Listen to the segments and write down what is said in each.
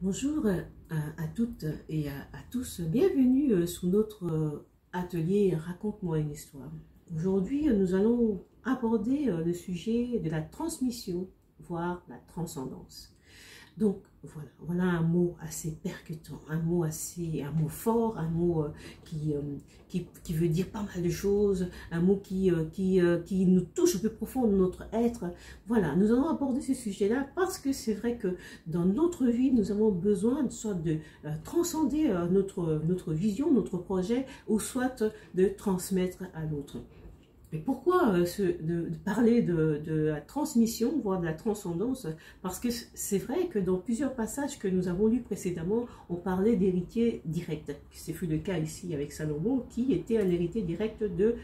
Bonjour à toutes et à tous, bienvenue sous notre atelier Raconte-moi une histoire. Aujourd'hui, nous allons aborder le sujet de la transmission, voire la transcendance. Donc voilà un mot assez percutant, un mot fort, un mot qui veut dire pas mal de choses, un mot qui nous touche au plus profond de notre être. Voilà, nous allons aborder ce sujet-là parce que c'est vrai que dans notre vie, nous avons besoin de transcender notre vision, notre projet, ou soit de transmettre à l'autre. Et pourquoi de parler de la transmission, voire de la transcendance? Parce que c'est vrai que dans plusieurs passages que nous avons lus précédemment, on parlait d'héritier direct. Ce fut le cas ici avec Salomon, qui était un héritier direct de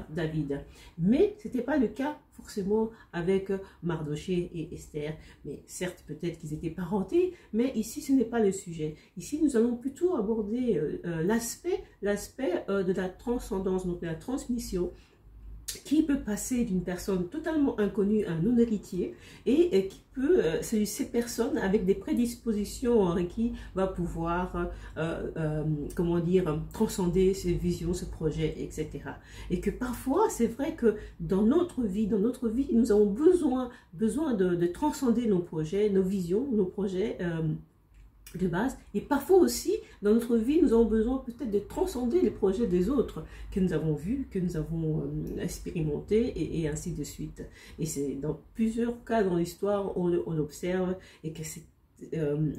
David. Mais ce n'était pas le cas forcément avec Mardoché et Esther. Mais certes, peut-être qu'ils étaient parentés, mais ici, ce n'est pas le sujet. Ici, nous allons plutôt aborder l'aspect de la transcendance, donc de la transmission, qui peut passer d'une personne totalement inconnue à un non-héritier et qui peut, ces personnes avec des prédispositions qui va pouvoir, comment dire, transcender ses visions, ce projet, etc. Et que parfois, c'est vrai que dans notre vie, nous avons besoin de transcender nos projets, nos visions, nos projets, de base, et parfois aussi dans notre vie nous avons besoin peut-être de transcender les projets des autres que nous avons vus, que nous avons expérimentés et ainsi de suite. Et c'est dans plusieurs cas dans l'histoire on observe et que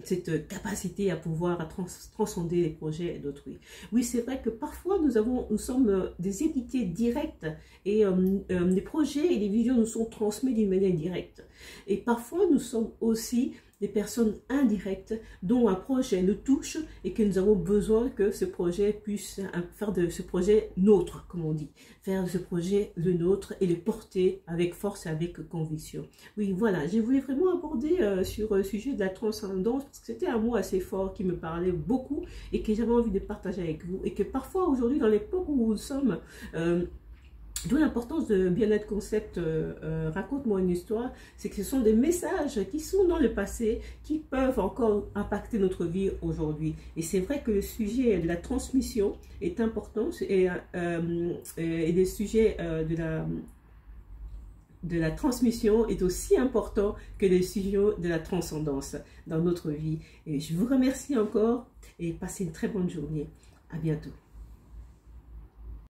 cette capacité à pouvoir transcender les projets d'autrui. Oui, c'est vrai que parfois nous sommes des héritiers directs et les projets et les visions nous sont transmis d'une manière directe. Et parfois nous sommes aussi des personnes indirectes dont un projet nous touche et que nous avons besoin que ce projet puisse faire de ce projet nôtre, comme on dit, faire de ce projet le nôtre et le porter avec force et avec conviction. Oui, voilà, j'ai voulu vraiment aborder sur le sujet de la transcendance parce que c'était un mot assez fort qui me parlait beaucoup et que j'avais envie de partager avec vous et que parfois aujourd'hui dans l'époque où nous sommes, d'où l'importance de Bien-être Concept, raconte-moi une histoire, c'est que ce sont des messages qui sont dans le passé, qui peuvent encore impacter notre vie aujourd'hui. Et c'est vrai que le sujet de la transmission est important et le sujet de la transmission est aussi important que le sujet de la transcendance dans notre vie. Et je vous remercie encore et passez une très bonne journée. À bientôt.